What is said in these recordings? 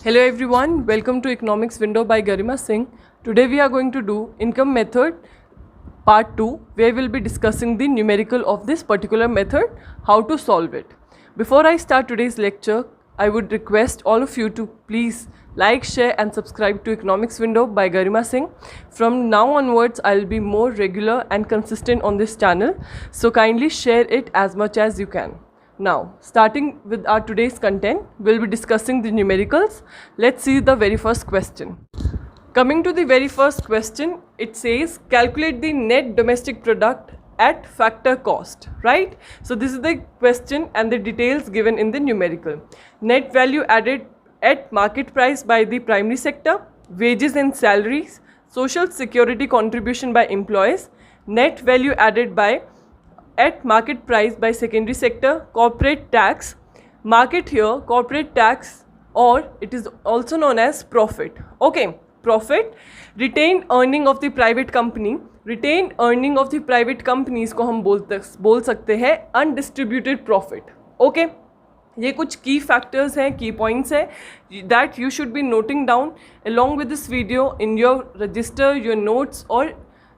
Hello everyone, welcome to Economics Window by Garima Singh. Today we are going to do income method part 2 where we will be discussing the numerical of this particular method, how to solve it. Before I start today's lecture, I would request all of you to please like, share and subscribe to Economics Window by Garima Singh. From now onwards, I will be more regular and consistent on this channel, so kindly share it as much as you can. Now, starting with our today's content, we'll be discussing the numericals. Let's see the very first question. Coming to the very first question, it says calculate the net domestic product at factor cost, right? So this is the question and the details given in the numerical. Net value added at market price by the primary sector, wages and salaries, social security contribution by employees, net value added by at market price by secondary sector, corporate tax, market here, corporate tax, or it is also known as profit. Okay, profit, retained earning of the private company, retained earning of the private companies को हम बोल सकते हैं undistributed profit. Okay, ये कुछ key factors हैं, key points हैं that you should be noting down along with this video in your register, your notes or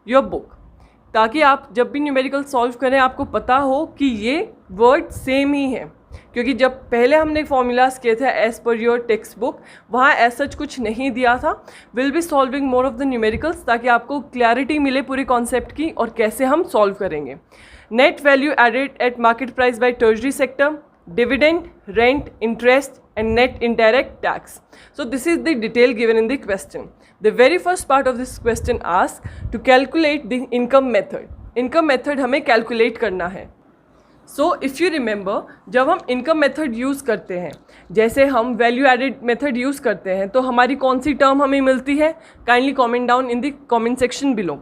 your book, ताकि आप जब भी न्यूमेरिकल सॉल्व करें आपको पता हो कि ये वर्ड सेम ही है, क्योंकि जब पहले हमने फॉर्मूलाज किए थे as per your text book, वहाँ एज सच कुछ नहीं दिया था. Will be solving more of the numericals ताकि आपको क्लैरिटी मिले पूरी कॉन्सेप्ट की और कैसे हम सॉल्व करेंगे. Net value added at market price by tertiary sector, dividend, rent, interest and net indirect tax. So this is the detail given in the question. The very first part of this question asks to calculate the income method. Income method हमें calculate करना है. So if you remember, जब हम income method use करते हैं, जैसे हम value added method use करते हैं, तो हमारी कौन सी टर्म हमें मिलती है? Kindly comment down in the comment section below.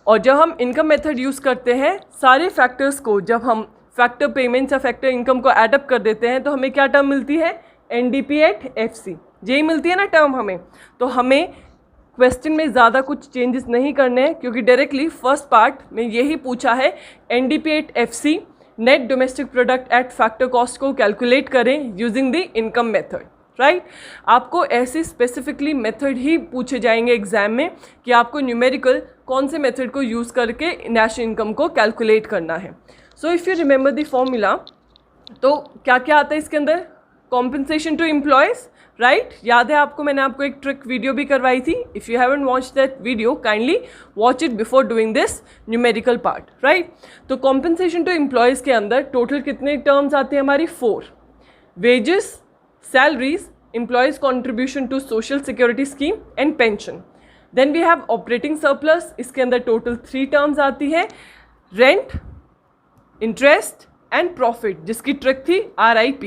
और जब हम income method यूज़ करते हैं, सारे factors को जब हम फैक्टर पेमेंट्स या फैक्टर इनकम को एडअप कर देते हैं तो हमें क्या टर्म मिलती है? एनडीपी एट एफसी, यही मिलती है ना टर्म हमें. तो हमें क्वेश्चन में ज़्यादा कुछ चेंजेस नहीं करने हैं, क्योंकि डायरेक्टली फर्स्ट पार्ट में यही पूछा है NDP at FC, net domestic product at factor cost को कैलकुलेट करें using the income method, right. आपको ऐसे स्पेसिफिकली मेथड ही पूछे जाएंगे एग्जाम में कि आपको न्यूमेरिकल कौन से मेथड को यूज़ करके नेशनल इनकम को कैलकुलेट करना है. So if you remember the formula, तो क्या क्या आता है इसके अंदर? Compensation to employees, right. याद है आपको, मैंने आपको एक ट्रिक वीडियो भी करवाई थी. If you haven't watch that video, kindly watch it before doing this numerical part, right. तो कॉम्पनसेशन टू एम्प्लॉयज़ के अंदर टोटल कितने टर्म्स आते हैं हमारी? 4. Wages, salaries, employees contribution to social security scheme and pension. Then we have operating surplus, इसके अंदर total 3 terms आती है. रेंट, इंटरेस्ट एंड प्रॉफिट, जिसकी ट्रिक थी RIP.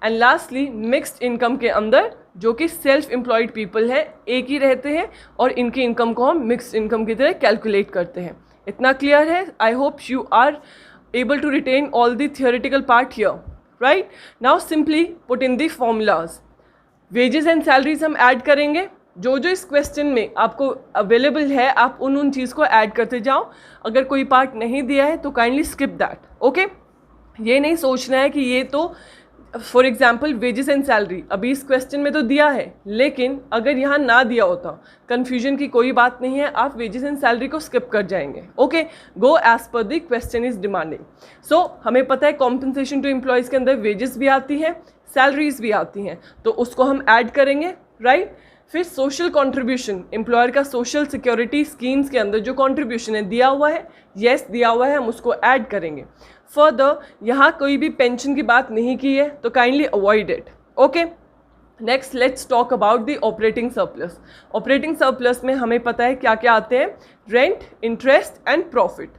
And lastly mixed income के अंदर, जो कि सेल्फ एम्प्लॉयड पीपल है, एक ही रहते हैं और इनकी इनकम को हम मिक्स्ड इनकम की तरह कैलकुलेट करते हैं. इतना क्लियर है? I hope you are able to retain all the theoretical part here, right. Now simply put in the formulas. Wages and salaries हम ऐड करेंगे. जो जो इस क्वेश्चन में आपको अवेलेबल है आप उन चीज़ को ऐड करते जाओ. अगर कोई पार्ट नहीं दिया है तो काइंडली स्किप दैट. ओके, ये नहीं सोचना है कि ये तो for example wages and salary अभी इस क्वेश्चन में तो दिया है, लेकिन अगर यहाँ ना दिया होता, कन्फ्यूजन की कोई बात नहीं है, आप वेजेस एंड सैलरी को स्किप कर जाएंगे. Okay, go as per the question is demanding. So हमें पता है कॉम्पनसेशन टू एम्प्लॉयज़ के अंदर वेजेस भी आती हैं, सैलरीज भी आती हैं, तो उसको हम ऐड करेंगे, राइट. फिर सोशल कंट्रीब्यूशन, एम्प्लॉयर का सोशल सिक्योरिटी स्कीम्स के अंदर जो कंट्रीब्यूशन है दिया हुआ है, यस दिया हुआ है, हम उसको ऐड करेंगे. फर्दर यहाँ कोई भी पेंशन की बात नहीं की है तो kindly avoid it. Okay, next let's talk about the operating surplus. Operating surplus में हमें पता है क्या क्या आते हैं? Rent, interest and profit.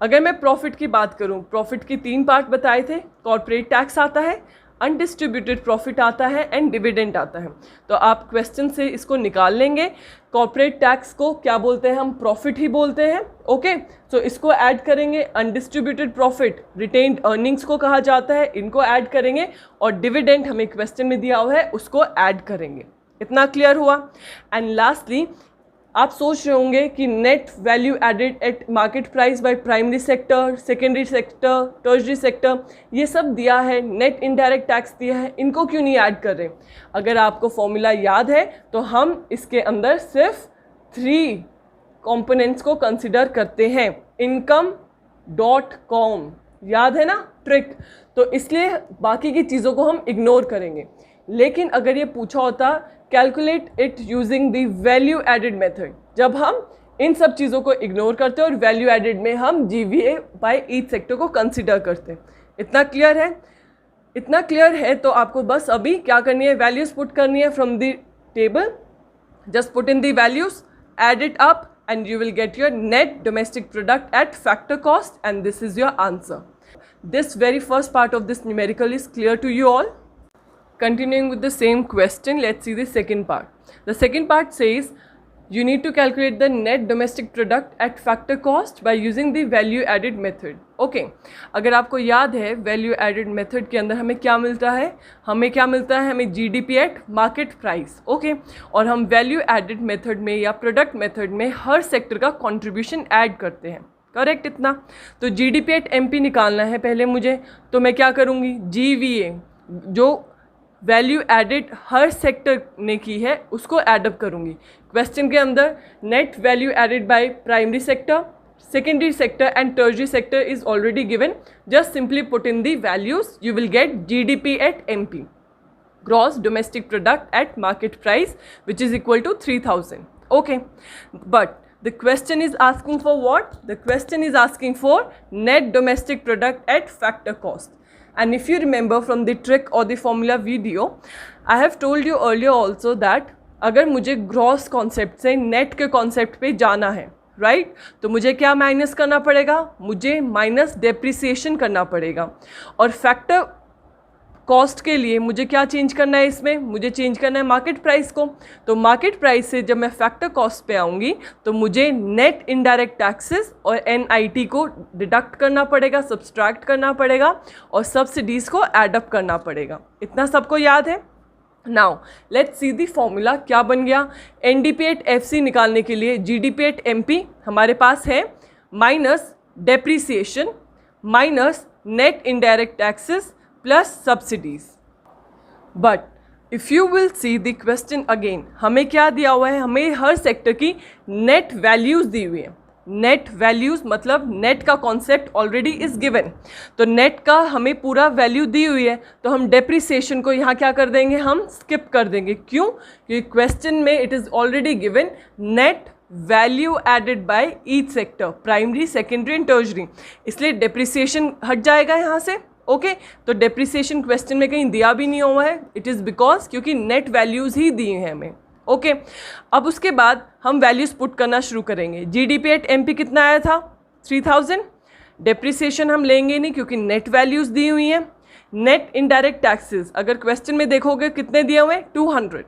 अगर मैं प्रॉफिट की बात करूँ, प्रॉफिट की 3 पार्ट बताए थे. कॉर्पोरेट टैक्स आता है, अनडिस्ट्रीब्यूटेड प्रॉफिट आता है एंड डिविडेंड आता है. तो आप क्वेश्चन से इसको निकाल लेंगे. कॉर्पोरेट टैक्स को क्या बोलते हैं? हम प्रॉफिट ही बोलते हैं. ओके, सो इसको ऐड करेंगे. अनडिस्ट्रीब्यूटेड प्रॉफिट रिटेन्ड अर्निंग्स को कहा जाता है, इनको ऐड करेंगे. और डिविडेंड हमें क्वेश्चन में दिया हुआ है, उसको ऐड करेंगे. इतना क्लियर हुआ? एंड लास्टली आप सोच रहे होंगे कि net value added at market price by primary sector, secondary sector, tertiary sector, ये सब दिया है, नेट इनडायरेक्ट टैक्स दिया है, इनको क्यों नहीं ऐड कर रहे? अगर आपको फॉर्मूला याद है तो हम इसके अंदर सिर्फ 3 कंपोनेंट्स को कंसिडर करते हैं, income.com, याद है ना ट्रिक? तो इसलिए बाकी की चीज़ों को हम इग्नोर करेंगे। लेकिन अगर ये पूछा होता calculate it using the value added method, जब हम इन सब चीज़ों को इग्नोर करते हैं और वैल्यू एडेड में हम GVA बाय ईच सेक्टर को कंसिडर करते हैं। इतना क्लियर है? इतना क्लियर है तो आपको बस अभी क्या करनी है, वैल्यूज पुट करनी है from the table, just put in the values, add it up and you will get your net domestic product at factor cost, and this is your answer. This very first part of this numerical is clear to you all. Continuing with the same question, let's see the second part. The second part says you need to calculate the net domestic product at factor cost by using the value added method. Okay, अगर आपको याद है value added method के अंदर हमें क्या मिलता है? हमें क्या मिलता है? हमें GDP at market price. Okay, और हम value added method में या product method में हर sector का contribution add करते हैं, करेक्ट? इतना तो GDP at MP निकालना है पहले मुझे, तो मैं क्या करूँगी? GVA जो वैल्यू एडेड हर सेक्टर ने की है उसको एडअप करूँगी। क्वेश्चन के अंदर net value added by primary sector, secondary sector and tertiary sector is already given, just simply put in the values, you will get GDP at MP, gross domestic product at market price, which is equal to 3000. Okay, but the question is asking for what? The question is asking for net domestic product at factor cost. And if you remember from the trick or the formula video, I have told you earlier also that अगर मुझे gross concept से net के concept पे जाना है, right? तो मुझे क्या माइनस करना पड़ेगा? मुझे माइनस डेप्रिसिएशन करना पड़ेगा। और फैक्टर कॉस्ट के लिए मुझे क्या चेंज करना है? इसमें मुझे चेंज करना है मार्केट प्राइस को। तो मार्केट प्राइस से जब मैं फैक्टर कॉस्ट पे आऊँगी तो मुझे नेट इनडायरेक्ट टैक्सेस और NIT को डिडक्ट करना पड़ेगा, सब्सट्रैक्ट करना पड़ेगा और सब्सिडीज़ को एडअप करना पड़ेगा। इतना सबको याद है? Now let's see the formula क्या बन गया। NDP एट FC निकालने के लिए GDP एट MP हमारे पास है minus depreciation minus net indirect taxes plus subsidies. But if you will see the question again, हमें क्या दिया हुआ है? हमें हर सेक्टर की नेट वैल्यूज़ दी हुई है। नेट वैल्यूज़ मतलब नेट का कॉन्सेप्ट ऑलरेडी इज़ गिवन, तो नेट का हमें पूरा वैल्यू दी हुई है, तो हम डेप्रिसिएशन को यहाँ क्या कर देंगे? हम स्किप कर देंगे। क्यों? क्योंकि क्वेश्चन में it is already given net value added by each sector, primary, secondary and tertiary, इसलिए डेप्रिसिएशन हट जाएगा यहाँ से। ओके, तो डेप्रिसिएशन क्वेश्चन में कहीं दिया भी नहीं हुआ है, इट इज़ बिकॉज क्योंकि नेट वैल्यूज़ ही दी हैं हमें। ओके, अब उसके बाद हम वैल्यूज़ पुट करना शुरू करेंगे। GDP एट MP कितना आया था? 3000। डेप्रिसिएशन हम लेंगे नहीं क्योंकि नेट वैल्यूज़ दी हुई हैं। नेट इनडायरेक्ट टैक्सेस अगर क्वेश्चन में देखोगे कितने दिए हुए हैं? 200।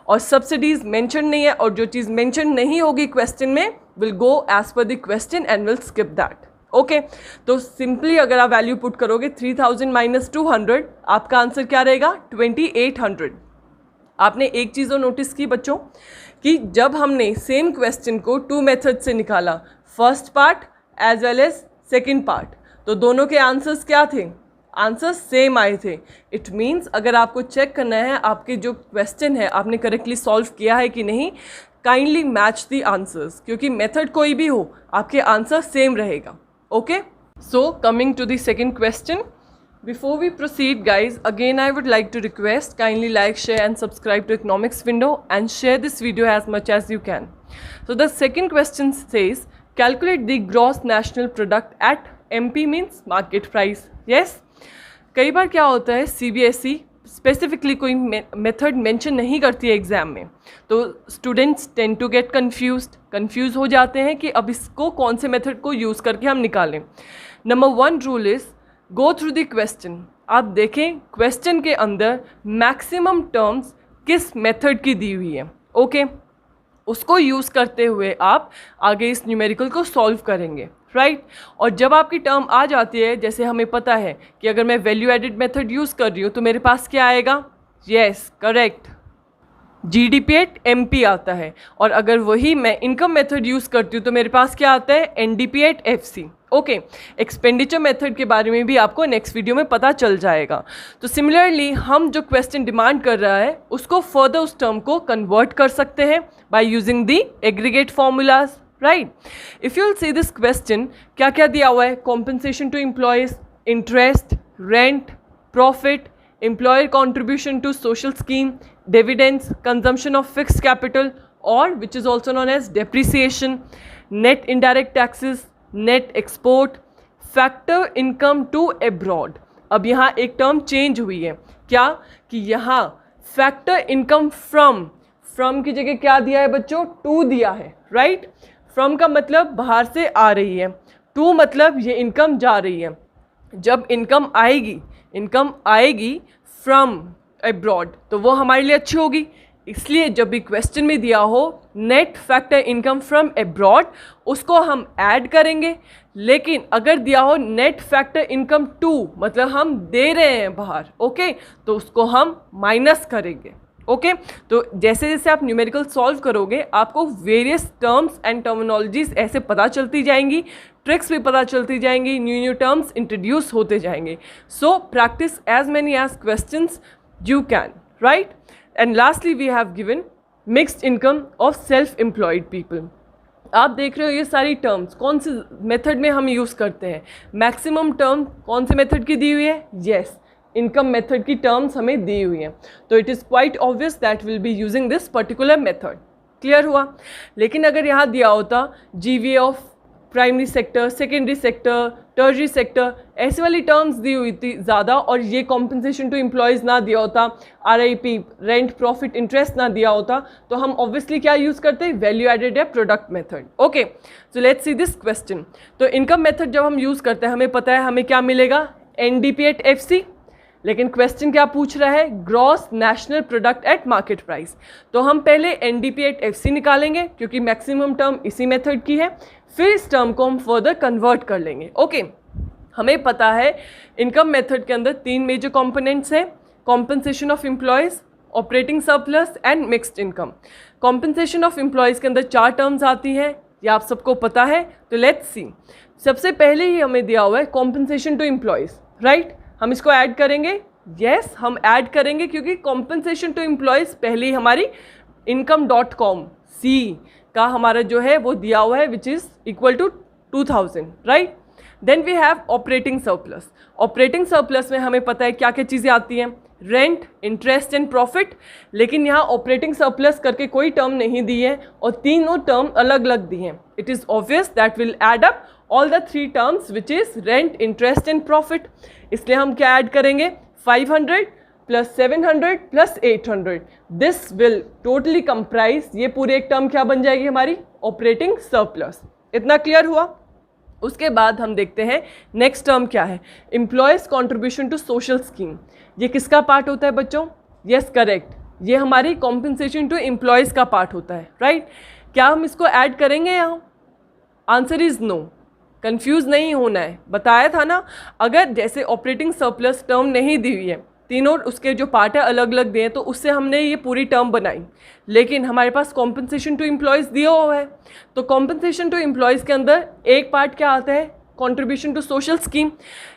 और सब्सिडीज़ मेंशन नहीं है, और जो चीज़ मेंशन नहीं होगी क्वेश्चन में will go as per the question and will skip that. Okay, तो सिंपली अगर आप वैल्यू पुट करोगे 3000 माइनस 200, आपका आंसर क्या रहेगा? 2800। आपने एक चीज़ और नोटिस की बच्चों कि जब हमने सेम क्वेश्चन को 2 मेथड से निकाला, first part as well as second part, तो दोनों के आंसर्स क्या थे? आंसर्स सेम आए थे। इट मीन्स अगर आपको चेक करना है आपके जो क्वेश्चन है आपने करेक्टली सॉल्व किया है कि नहीं, काइंडली मैच द आंसर्स, क्योंकि मेथड कोई भी हो आपके आंसर सेम रहेगा। Okay, so coming to the second question, before we proceed guys, again I would like to request kindly like, share and subscribe to Economics Window and share this video as much as you can. So the second question says calculate the gross national product at MP means market price. Yes, कई बार क्या होता है CBSE specifically कोई method mention नहीं करती है exam में, तो students tend to get confuse हो जाते हैं कि अब इसको कौन से मेथड को यूज़ करके हम निकालें। Number 1 rule is go through the question. आप देखें क्वेश्चन के अंदर मैक्सिमम टर्म्स किस मेथड की दी हुई है। ओके, उसको यूज़ करते हुए आप आगे इस न्यूमेरिकल को सॉल्व करेंगे, राइट? और जब आपकी टर्म आ जाती है, जैसे हमें पता है कि अगर मैं वैल्यू एडेड मेथड यूज़ कर रही हूँ तो मेरे पास क्या आएगा? Yes, correct, GDP at MP आता है, और अगर वही मैं इनकम मेथड यूज़ करती हूँ तो मेरे पास क्या आता है, NDP at FC। Okay, expenditure method के बारे में भी आपको नेक्स्ट वीडियो में पता चल जाएगा। तो सिमिलरली हम जो क्वेश्चन डिमांड कर रहा है उसको फर्दर उस टर्म को कन्वर्ट कर सकते हैं by using the aggregate formulas, right. If you will see this question, क्या क्या दिया हुआ है, compensation to employees, interest, rent, profit, employer contribution to social scheme, dividends, consumption of fixed capital, or which is also known as depreciation, net indirect taxes, net export, factor income to abroad। अब यहाँ एक term change हुई है, क्या कि यहाँ factor income from की जगह क्या दिया है बच्चों, टू दिया है, राइट। फ्रॉम का मतलब बाहर से आ रही है, टू मतलब ये इनकम जा रही है। जब इनकम आएगी फ्रॉम अब्रॉड तो वो हमारे लिए अच्छी होगी, इसलिए जब भी क्वेश्चन में दिया हो net factor income from abroad उसको हम ऐड करेंगे। लेकिन अगर दिया हो नेट फैक्टर इनकम टू मतलब हम दे रहे हैं बाहर, ओके, तो उसको हम माइनस करेंगे। ओके, तो जैसे जैसे आप न्यूमेरिकल सॉल्व करोगे आपको वेरियस टर्म्स एंड टर्मिनोलॉजीज ऐसे पता चलती जाएंगी, ट्रिक्स भी पता चलती जाएंगी, न्यू टर्म्स इंट्रोड्यूस होते जाएंगे। So practice as many as questions you can, right. And lastly we have given mixed income of self employed people. आप देख रहे हो ये सारी टर्म्स कौन से मेथड में हम यूज़ करते हैं, मैक्सिमम टर्म कौन से मेथड की दी हुई है, यस, इनकम मेथड की टर्म्स हमें दी हुई हैं। तो it is quite obvious that will be using this particular method. Clear हुआ। लेकिन अगर यहाँ दिया होता GVA of primary sector, secondary sector, टर्जरी sector, ऐसी वाली टर्म्स दी हुई थी ज़्यादा, और ये कॉम्पनसेशन टू एम्प्लॉयज़ ना दिया होता, RIP, रेंट, प्रॉफिट, इंटरेस्ट ना दिया होता, तो हम ऑब्वियसली क्या यूज़ करते हैं, वैल्यू एडेड या product method. Okay, so let's see this question. तो इनकम मेथड जब हम यूज़ करते हैं हमें पता है हमें क्या मिलेगा, NDP एट FC। लेकिन क्वेश्चन क्या पूछ रहा है, gross national product at market price. तो हम पहले NDP एट FC निकालेंगे क्योंकि मैक्सिमम टर्म इसी मेथड की है, फिर इस टर्म को हम फर्दर कन्वर्ट कर लेंगे। ओके, हमें पता है इनकम मेथड के अंदर तीन मेजर कंपोनेंट्स हैं, compensation of employees, operating surplus and mixed income. Compensation of employees के अंदर चार टर्म्स आती हैं, ये आप सबको पता है। तो लेट्स सी, सबसे पहले ही हमें दिया हुआ है कॉम्पनसेशन टू एम्प्लॉयज़, राइट। हम इसको ऐड करेंगे, यस हम ऐड करेंगे क्योंकि कॉम्पनसेशन टू एम्प्लॉयज़ पहले ही हमारी income.com C का हमारा जो है वो दिया हुआ है which is equal to 2000, right. Then we have operating surplus. Operating surplus में हमें पता है क्या क्या चीज़ें आती हैं, रेंट, इंटरेस्ट एंड प्रॉफिट। लेकिन यहाँ ऑपरेटिंग सरप्लस करके कोई टर्म नहीं दी है और तीनों टर्म अलग अलग दी हैं। It is obvious that will add up all the three terms which is rent, interest and profit. इसलिए हम क्या ऐड करेंगे, 500 plus 700 plus 800, this will totally comprise, ये पूरी एक टर्म क्या बन जाएगी हमारी, ऑपरेटिंग सरप्लस। इतना क्लियर हुआ। उसके बाद हम देखते हैं नेक्स्ट टर्म क्या है, employees contribution to social scheme. ये किसका पार्ट होता है बच्चों, यस करेक्ट, ये हमारी कॉम्पनसेशन टू एम्प्लॉयज़ का पार्ट होता है, राइट। क्या हम इसको ऐड करेंगे यहाँ, आंसर इज़ नो। कंफ्यूज नहीं होना है, बताया था ना, अगर जैसे ऑपरेटिंग सरप्लस टर्म नहीं दी हुई है, तीनों उसके जो पार्ट है अलग अलग दिए हैं, तो उससे हमने ये पूरी टर्म बनाई। लेकिन हमारे पास कॉम्पनसेशन टू एम्प्लॉयज़ दिया हुआ है, तो कॉम्पनसेशन टू एम्प्लॉयज़ के अंदर एक पार्ट क्या आता है, contribution to social scheme.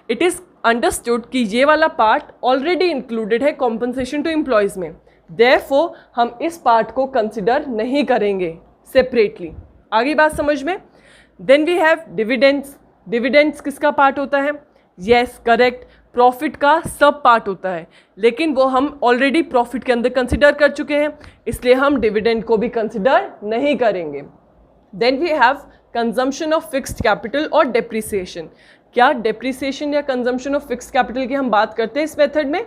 It is understood कि ये वाला पार्ट ऑलरेडी इंक्लूडेड है कॉम्पनसेशन टू एम्प्लॉयज़ में, देयरफॉर हम इस पार्ट को कंसिडर नहीं करेंगे सेपरेटली। आगे बात समझ में। Then we have dividends. Dividends किसका पार्ट होता है, यस करेक्ट, प्रॉफिट का सब पार्ट होता है, लेकिन वो हम ऑलरेडी प्रॉफिट के अंदर कंसिडर कर चुके हैं, इसलिए हम डिविडेंड को भी कंसिडर नहीं करेंगे। Then we have consumption of fixed capital और डेप्रिसिएशन। क्या डेप्रिसिएशन या कंजम्पशन ऑफ फिक्स्ड कैपिटल की हम बात करते हैं इस मेथड में,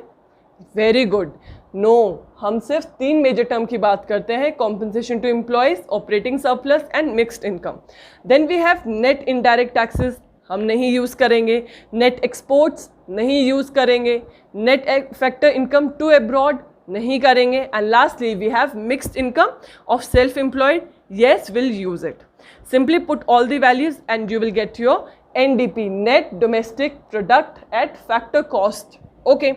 वेरी गुड, नो, हम सिर्फ तीन मेजर टर्म की बात करते हैं, compensation to employees, operating surplus and mixed income. Then we have net indirect taxes, हम नहीं यूज़ करेंगे, नेट एक्सपोर्ट्स नहीं यूज़ करेंगे, net factor income to abroad नहीं करेंगे, and lastly we have mixed income of self employed, yes will use it. Simply put all the values and you will get your NDP, net domestic product at factor cost. Okay,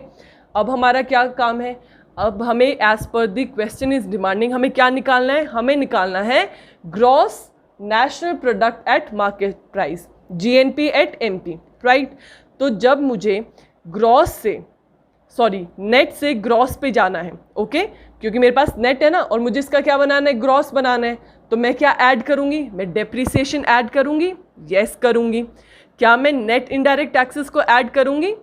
अब हमारा क्या काम है, अब हमें as per the question is demanding हमें क्या निकालना है, हमें निकालना है gross national product at market price, GNP at MP, right. तो जब मुझे नेट से ग्रॉस पे जाना है, ओके, क्योंकि मेरे पास नेट है ना और मुझे इसका क्या बनाना है, ग्रॉस बनाना है, तो मैं क्या ऐड करूंगी, मैं डेप्रिसिएशन ऐड करूंगी, यस करूंगी। क्या मैं नेट इनडायरेक्ट टैक्सेस को ऐड करूंगी,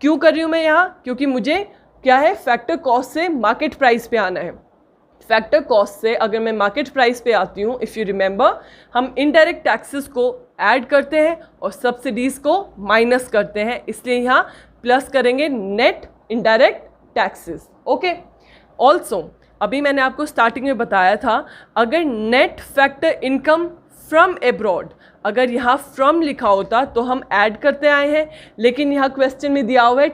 क्यों कर रही हूँ मैं यहाँ, क्योंकि मुझे क्या है, फैक्टर कॉस्ट से मार्केट प्राइस पे आना है। फैक्टर कॉस्ट से अगर मैं मार्केट प्राइस पे आती हूँ, इफ़ यू रिमेंबर, हम इनडायरेक्ट टैक्सेस को ऐड करते हैं और सब्सिडीज़ को माइनस करते हैं, इसलिए यहाँ प्लस करेंगे net indirect taxes, okay. Also अभी मैंने आपको स्टार्टिंग में बताया था, अगर net factor income from abroad, अगर यहाँ फ्रॉम लिखा होता तो हम ऐड करते आए हैं, लेकिन यहाँ क्वेश्चन में दिया हुआ है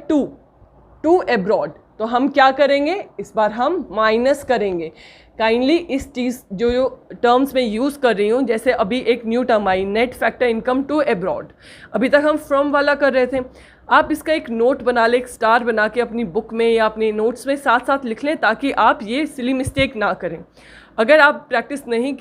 टू एब्रॉड, तो हम क्या करेंगे, इस बार हम माइनस करेंगे। काइंडली इस चीज़ जो टर्म्स में यूज़ कर रही हूँ, जैसे अभी एक न्यू टर्म आई, net factor income to abroad, अभी तक हम फ्रॉम वाला कर रहे थे। आप इसका एक नोट बना लें, एक स्टार बना के अपनी बुक में या अपने नोट्स में साथ साथ लिख लें, ताकि आप ये सिली मिस्टेक ना करें। अगर आप प्रैक्टिस नहीं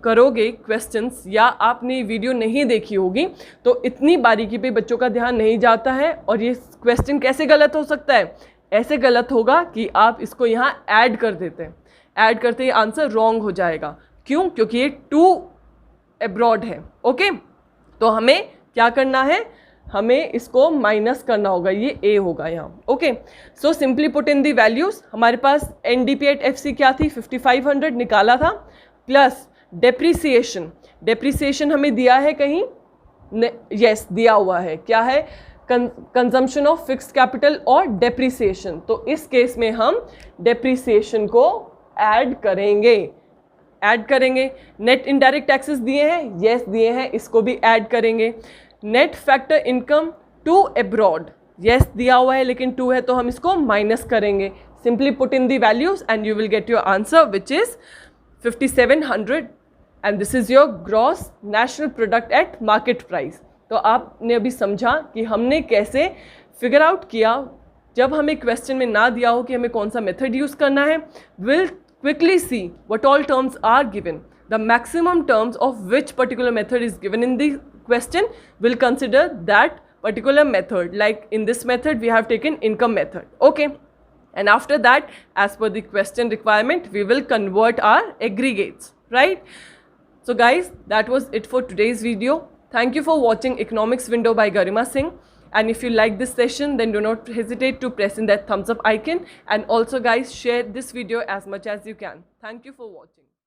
करोगे क्वेश्चंस, या आपने वीडियो नहीं देखी होगी, तो इतनी बारीकी पे बच्चों का ध्यान नहीं जाता है, और ये क्वेश्चन कैसे गलत हो सकता है, ऐसे गलत होगा कि आप इसको यहाँ ऐड कर देते हैं, ऐड करते ही आंसर रॉन्ग हो जाएगा। क्यों, क्योंकि ये टू एब्रॉड है, ओके। तो हमें क्या करना है, हमें इसको माइनस करना होगा, ये ए होगा यहाँ, okay. So simply put in the values, हमारे पास NDP एट FC क्या थी, 5500 निकाला था, प्लस डेप्रीसिएशन हमें दिया है कहीं, यस दिया हुआ है, क्या है, कंजम्पशन ऑफ फिक्स्ड कैपिटल और डेप्रीसिएशन। तो इस केस में हम डेप्रीसिएशन को ऐड करेंगे। नेट इनडायरेक्ट टैक्सेस दिए हैं, यस दिए हैं, इसको भी ऐड करेंगे। Net factor income to abroad, yes दिया हुआ है, लेकिन टू है तो हम इसको माइनस करेंगे। Simply put in the values and you will get your answer which is 5700, and this is your gross national product at market price. तो आपने अभी समझा कि हमने कैसे फिगर आउट किया, जब हमें क्वेश्चन में ना दिया हो कि हमें कौन सा मेथड यूज़ करना है। Will quickly see what all terms are given, the maximum terms of which particular method is given in the question, will consider that particular method. Like in this method we have taken income method, okay, and after that, as per the question requirement, we will convert our aggregates, right? So guys, that was it for today's video. Thank you for watching Economics Window by Garima Singh, and if you like this session, then do not hesitate to press in that thumbs up icon, and also guys, share this video as much as you can. Thank you for watching.